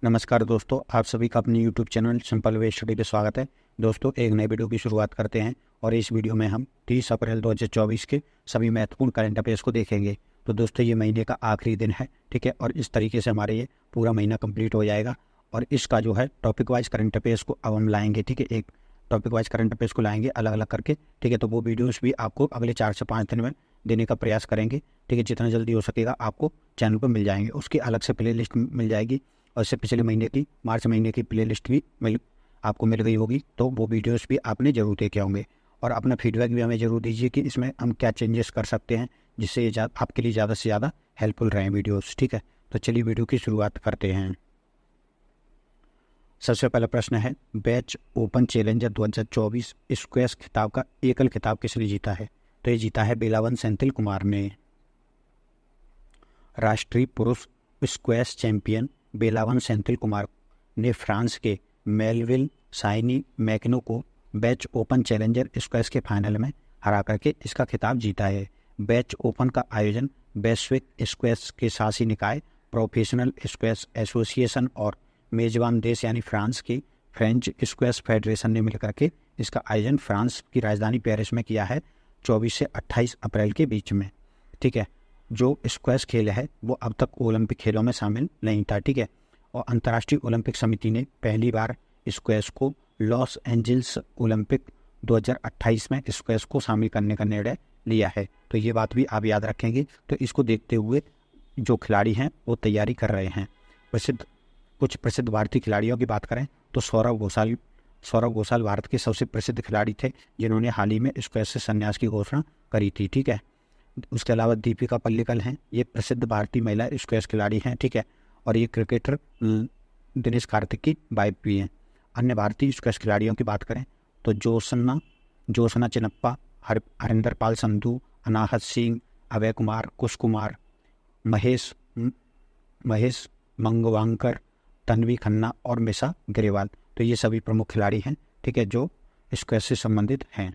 नमस्कार दोस्तों, आप सभी का अपने YouTube channel simple way study पे स्वागत है। दोस्तों, एक नए वीडियो की शुरुआत करते हैं और इस वीडियो में हम 30 अप्रैल 2024 के सभी महत्वपूर्ण करंट अफेयर्स को देखेंगे। तो दोस्तों, ये महीने का आखिरी दिन है, ठीक है, और इस तरीके से हमारे ये पूरा महीना कंप्लीट हो जाएगा। और इसका जो है टॉपिक वाइज करंट अफेयर्स को अब हम लाएंगे, ठीक है, एक टॉपिक वाइज करंट अफेयर्स को लाएंगे अलग अलग करके, ठीक है। तो वो वीडियोज़ भी आपको अगले 4 से 5 दिन में देने का प्रयास करेंगे, ठीक है। जितना जल्दी हो सकेगा आपको चैनल पर मिल जाएंगे, उसकी अलग से प्ले लिस्ट मिल जाएगी। और इससे पिछले महीने की मार्च महीने की प्लेलिस्ट भी आपको मिल गई होगी, तो वो वीडियोस भी आपने ज़रूर देखे होंगे। और अपना फीडबैक भी हमें ज़रूर दीजिए कि इसमें हम क्या चेंजेस कर सकते हैं जिससे ये आपके लिए ज़्यादा से ज़्यादा हेल्पफुल रहें वीडियोस, ठीक है। तो चलिए वीडियो की शुरुआत करते हैं। सबसे पहला प्रश्न है, बैच ओपन चैलेंजर 2024 स्क्वैश खिताब का एकल खिताब किसने जीता है? तो ये जीता है बेलावन सेंथिल कुमार ने। राष्ट्रीय पुरुष स्क्वैश चैंपियन बेलावन सेंथिल कुमार ने फ्रांस के मेलविल साइनी मैकनो को बैच ओपन चैलेंजर स्क्वैश के फाइनल में हरा करके इसका खिताब जीता है। बैच ओपन का आयोजन वैश्विक स्क्वैश के शासी निकाय प्रोफेशनल स्क्वैश एसोसिएशन और मेजबान देश यानी फ्रांस की फ्रेंच स्क्वैश फेडरेशन ने मिलकर के इसका आयोजन फ्रांस की राजधानी पेरिस में किया है 24 से 28 अप्रैल के बीच में, ठीक है। जो स्क्वैश खेल है वो अब तक ओलंपिक खेलों में शामिल नहीं था, ठीक है। और अंतर्राष्ट्रीय ओलंपिक समिति ने पहली बार स्क्वैश को लॉस एंजल्स ओलंपिक 2028 में स्क्वैश को शामिल करने का निर्णय लिया है। तो ये बात भी आप याद रखेंगे। तो इसको देखते हुए जो खिलाड़ी हैं वो तैयारी कर रहे हैं। कुछ प्रसिद्ध भारतीय खिलाड़ियों की बात करें तो सौरव घोषाल भारत के सबसे प्रसिद्ध खिलाड़ी थे जिन्होंने हाल ही में स्क्वैश से संन्यास की घोषणा करी थी, ठीक है। उसके अलावा दीपिका पल्लिकल हैं, ये प्रसिद्ध भारतीय महिला स्क्वैश खिलाड़ी हैं, ठीक है। और ये क्रिकेटर दिनेश कार्तिक की वाइफ भी हैं। अन्य भारतीय स्क्वैश खिलाड़ियों की बात करें तो जोशना चिनप्पा, हरिंदर पाल संधू, अनाहत सिंह, अभय कुमार, कुश कुमार, महेश मंगवांकर, तन्वी खन्ना और मिसा ग्रेवाल, तो ये सभी प्रमुख खिलाड़ी हैं, ठीक है, जो स्क्वैश से संबंधित हैं।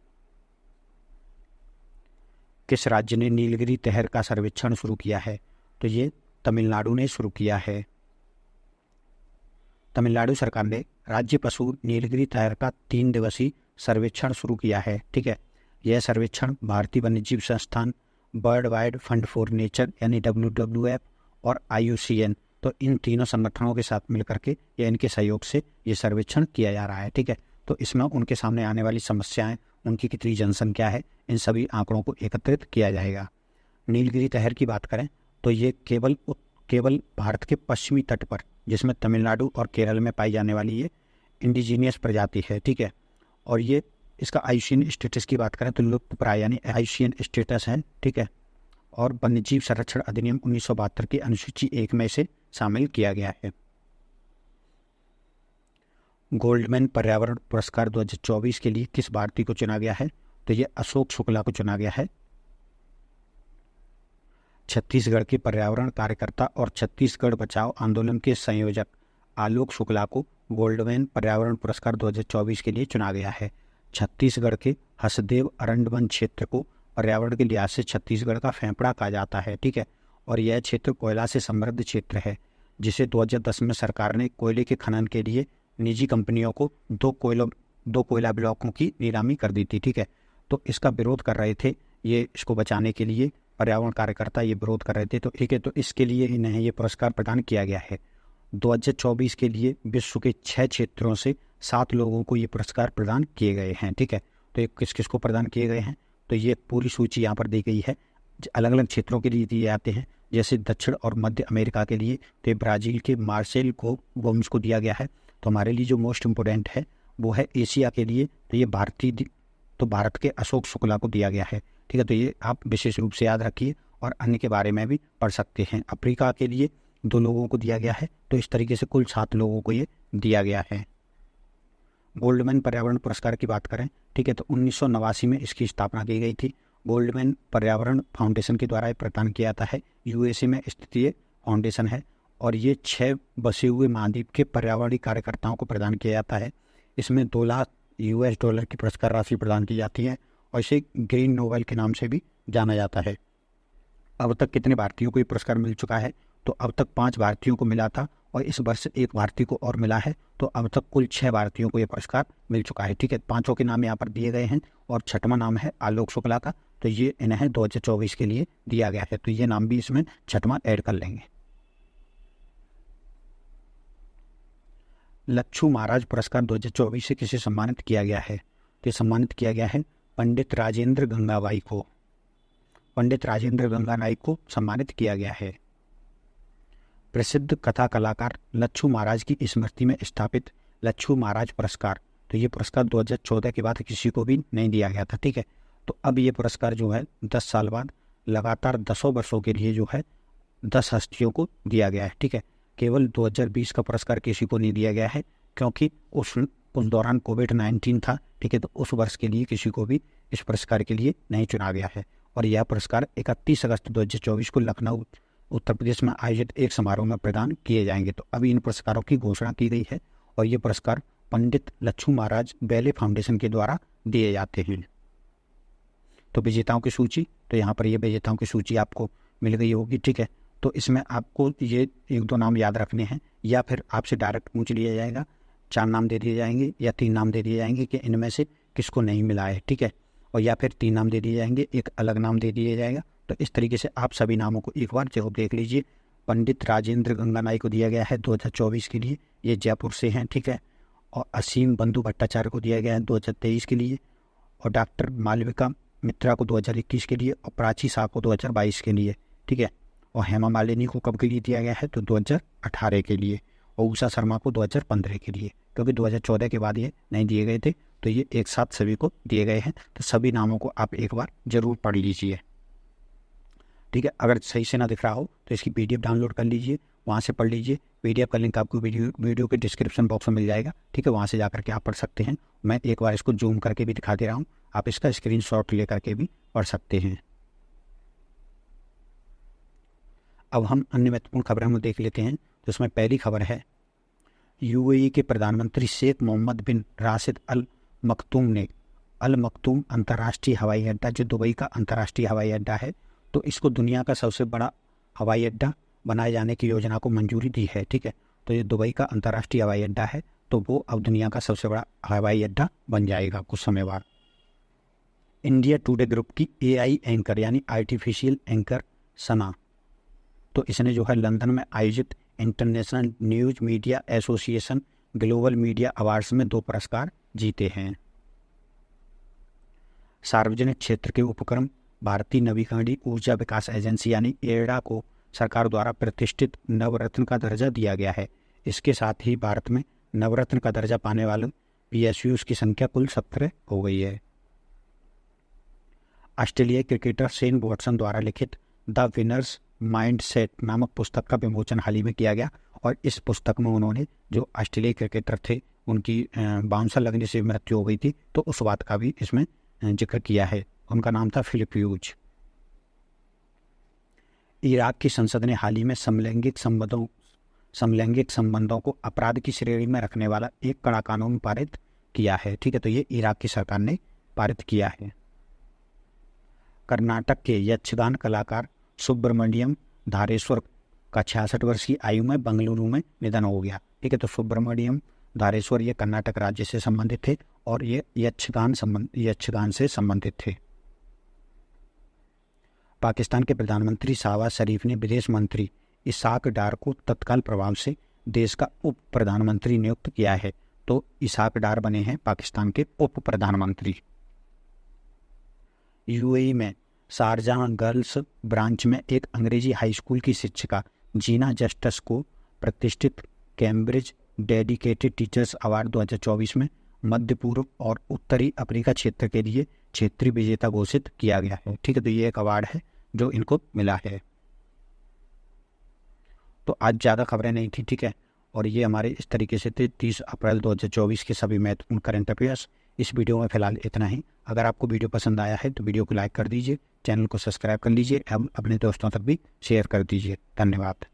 किस राज्य ने नीलगिरी तहर का सर्वेक्षण शुरू किया है? तो ये तमिलनाडु ने शुरू किया है। तमिलनाडु सरकार ने राज्य पशु नीलगिरी तहर का 3 दिवसीय सर्वेक्षण शुरू किया है, ठीक है। यह सर्वेक्षण भारतीय वन्यजीव संस्थान, bird wide fund for nature यानी WWF और IUCN, तो इन तीनों संगठनों के साथ मिलकर के या इनके सहयोग से ये सर्वेक्षण किया जा रहा है, ठीक है। तो इसमें उनके सामने आने वाली समस्याएं, उनकी कितनी जनसंख्या है, इन सभी आंकड़ों को एकत्रित किया जाएगा। नीलगिरी तहर की बात करें तो ये केवल भारत के पश्चिमी तट पर, जिसमें तमिलनाडु और केरल में पाई जाने वाली ये इंडिजीनियस प्रजाति है, ठीक है। और ये इसका IUCN स्टेटस की बात करें तो लुप्त प्राय यानी IUCN स्टेटस है, ठीक है। और वन्यजीव संरक्षण अधिनियम 1972 की अनुसूची 1 में इसे शामिल किया गया है। गोल्डमैन पर्यावरण पुरस्कार 2024 के लिए किस भारतीय को चुना गया है? तो ये अशोक शुक्ला को चुना गया है। छत्तीसगढ़ के पर्यावरण कार्यकर्ता और छत्तीसगढ़ बचाओ आंदोलन के संयोजक आलोक शुक्ला को गोल्डमैन पर्यावरण पुरस्कार 2024 के लिए चुना गया है। छत्तीसगढ़ के हसदेव अरण्य वन क्षेत्र को पर्यावरण के लिहाज से छत्तीसगढ़ का फेफड़ा कहा जाता है, ठीक है। और यह क्षेत्र कोयला से समृद्ध क्षेत्र है, जिसे 2010 में सरकार ने कोयले के खनन के लिए निजी कंपनियों को दो कोयला ब्लॉकों की नीलामी कर दी थी, ठीक है। तो इसका विरोध कर रहे थे, ये इसको बचाने के लिए पर्यावरण कार्यकर्ता ये विरोध कर रहे थे, तो ठीक है। तो इसके लिए इन्हें ये पुरस्कार प्रदान किया गया है। 2024 के लिए विश्व के 6 क्षेत्रों से 7 लोगों को ये पुरस्कार प्रदान किए गए हैं, ठीक है। तो ये किस किस को प्रदान किए गए हैं तो ये पूरी सूची यहाँ पर दी गई है। अलग अलग क्षेत्रों के लिए दिए जाते हैं, जैसे दक्षिण और मध्य अमेरिका के लिए तो ब्राज़ील के मार्सेल गोम्स को दिया गया है। तो हमारे लिए जो मोस्ट इम्पोर्टेंट है वो है एशिया के लिए, तो ये भारत के अशोक शुक्ला को दिया गया है, ठीक है। तो ये आप विशेष रूप से याद रखिए और अन्य के बारे में भी पढ़ सकते हैं। अफ्रीका के लिए 2 लोगों को दिया गया है, तो इस तरीके से कुल 7 लोगों को ये दिया गया है। गोल्डमैन पर्यावरण पुरस्कार की बात करें, ठीक है, तो 1989 में इसकी स्थापना की गई थी। गोल्डमैन पर्यावरण फाउंडेशन के द्वारा प्रदान किया जाता है। USA में स्थित ये फाउंडेशन है और ये 6 बसे हुए महाद्वीप के पर्यावरणीय कार्यकर्ताओं को प्रदान किया जाता है। इसमें $2 लाख की पुरस्कार राशि प्रदान की जाती है और इसे ग्रीन नोबेल के नाम से भी जाना जाता है। अब तक कितने भारतीयों को ये पुरस्कार मिल चुका है? तो अब तक 5 भारतीयों को मिला था और इस वर्ष एक भारतीय को और मिला है। तो अब तक कुल 6 भारतीयों को यह पुरस्कार मिल चुका है। ठीक है, 5 के नाम यहाँ पर दिए गए हैं और 6वां नाम है आलोक शुक्ला का। तो ये इन्हें 2024 के लिए दिया गया है, तो ये नाम भी इसमें 6वां ऐड कर लेंगे। लच्छू महाराज पुरस्कार 2024 से किसे सम्मानित किया गया है? तो सम्मानित किया गया है पंडित राजेंद्र गंगाबाई को। पंडित राजेंद्र गंगाबाई को सम्मानित किया गया है। प्रसिद्ध कथा कलाकार लच्छू महाराज की स्मृति में स्थापित लच्छू महाराज पुरस्कार। तो ये पुरस्कार 2014 के बाद किसी को भी नहीं दिया गया था। ठीक है, तो अब ये पुरस्कार जो है 10 साल बाद लगातार 10 वर्षों के लिए जो है 10 हस्तियों को दिया गया है। ठीक है, केवल 2020 का पुरस्कार किसी को नहीं दिया गया है क्योंकि उस दौरान कोविड-19 था। ठीक है, तो उस वर्ष के लिए किसी को भी इस पुरस्कार के लिए नहीं चुना गया है। और यह पुरस्कार 31 अगस्त 2024 को लखनऊ उत्तर प्रदेश में आयोजित एक समारोह में प्रदान किए जाएंगे। तो अभी इन पुरस्कारों की घोषणा की गई है और ये पुरस्कार पंडित लच्छू महाराज बैले फाउंडेशन के द्वारा दिए जाते हैं। तो विजेताओं की सूची, तो यहाँ पर ये विजेताओं की सूची आपको मिल गई होगी। ठीक है, तो इसमें आपको ये 1-2 नाम याद रखने हैं या फिर आपसे डायरेक्ट पूछ लिया जाएगा। 4 नाम दे दिए जाएंगे या 3 नाम दे दिए जाएंगे कि इनमें से किसको नहीं मिला है। ठीक है, और या फिर 3 नाम दे दिए जाएंगे, एक अलग नाम दे दिया जाएगा। तो इस तरीके से आप सभी नामों को एक बार जरूर देख लीजिए। पंडित राजेंद्र गंगाबाई को दिया गया है 2024 के लिए, ये जयपुर से हैं। ठीक है, और असीम बंधु भट्टाचार्य को दिया गया है 2023 के लिए, और डॉक्टर मालविका मित्रा को 2021 के लिए, और प्राची शाह को 2022 के लिए। ठीक है, और हेमा मालिनी को कब के लिए दिया गया है? तो 2018 के लिए, और उषा शर्मा को 2015 के लिए, क्योंकि 2014 के बाद ये नहीं दिए गए थे। तो ये एक साथ सभी को दिए गए हैं। तो सभी नामों को आप एक बार जरूर पढ़ लीजिए। ठीक है, अगर सही से ना दिख रहा हो तो इसकी PDF डाउनलोड कर लीजिए, वहाँ से पढ़ लीजिए। PDF का लिंक आपको वीडियो के डिस्क्रिप्शन बॉक्स में मिल जाएगा। ठीक है, वहाँ से जाकर के आप पढ़ सकते हैं। मैं एक बार इसको जूम करके भी दिखा दे रहा हूँ, आप इसका स्क्रीनशॉट ले करके भी पढ़ सकते हैं। अब हम अन्य महत्वपूर्ण खबरें हम देख लेते हैं। तो इसमें पहली खबर है, UAE के प्रधानमंत्री शेख मोहम्मद बिन राशिद अल मखतूम ने अल मखतूम अंतर्राष्ट्रीय हवाई अड्डा, जो दुबई का अंतर्राष्ट्रीय हवाई अड्डा है, तो इसको दुनिया का सबसे बड़ा हवाई अड्डा बनाए जाने की योजना को मंजूरी दी है। ठीक है, तो ये दुबई का अंतर्राष्ट्रीय हवाई अड्डा है, तो वो अब दुनिया का सबसे बड़ा हवाई अड्डा बन जाएगा कुछ समय बाद। इंडिया टुडे ग्रुप की AI एंकर यानी आर्टिफिशियल एंकर सना, तो इसने जो है लंदन में आयोजित international news media association global media awards में 2 पुरस्कार जीते हैं। सार्वजनिक क्षेत्र के उपक्रम भारतीय नवीकरणीय ऊर्जा विकास एजेंसी यानी एडा को सरकार द्वारा प्रतिष्ठित नवरत्न का दर्जा दिया गया है। इसके साथ ही भारत में नवरत्न का दर्जा पाने वाले PSUs की संख्या कुल 17 हो गई है। ऑस्ट्रेलियाई क्रिकेटर शेन वॉटसन द्वारा लिखित द विनर्स माइंडसेट नामक पुस्तक का विमोचन हाल ही में किया गया, और इस पुस्तक में उन्होंने जो ऑस्ट्रेलियाई क्रिकेटर थे उनकी बाउंसर लगने से मृत्यु हो गई थी, तो उस बात का भी इसमें जिक्र किया है। उनका नाम था फिलिप ह्यूज। इराक की संसद ने हाल ही में समलैंगिक संबंधों को अपराध की श्रेणी में रखने वाला एक कड़ा कानून पारित किया है। ठीक है, तो ये इराक की सरकार ने पारित किया है। कर्नाटक के यक्षगान कलाकार सुब्रमण्यम धारेश्वर का 66 वर्षीय आयु में बंगलुरु में निधन हो गया। ठीक है, तो सुब्रमण्यम धारेश्वर ये कर्नाटक राज्य से संबंधित थे और ये यक्षगान से संबंधित थे। पाकिस्तान के प्रधानमंत्री शहबाज शरीफ ने विदेश मंत्री इसाक डार को तत्काल प्रभाव से देश का उप प्रधानमंत्री नियुक्त किया है। तो इसाक डार बने हैं पाकिस्तान के उप प्रधानमंत्री। UAE में शारजाह गर्ल्स ब्रांच में एक अंग्रेजी हाई स्कूल की शिक्षिका जीना जस्टिस को प्रतिष्ठित कैम्ब्रिज डेडिकेटेड टीचर्स अवार्ड 2024 में मध्य पूर्व और उत्तरी अफ्रीका क्षेत्र के लिए क्षेत्रीय विजेता घोषित किया गया है। ठीक है, तो ये एक अवार्ड है जो इनको मिला है। तो आज ज़्यादा खबरें नहीं थी। ठीक है, और ये हमारे इस तरीके से थे 30 अप्रैल 2024 के सभी महत्वपूर्ण करंट अफेयर्स। इस वीडियो में फिलहाल इतना ही। अगर आपको वीडियो पसंद आया है तो वीडियो को लाइक कर दीजिए, चैनल को सब्सक्राइब कर लीजिए, अपने दोस्तों तक भी शेयर कर दीजिए। धन्यवाद।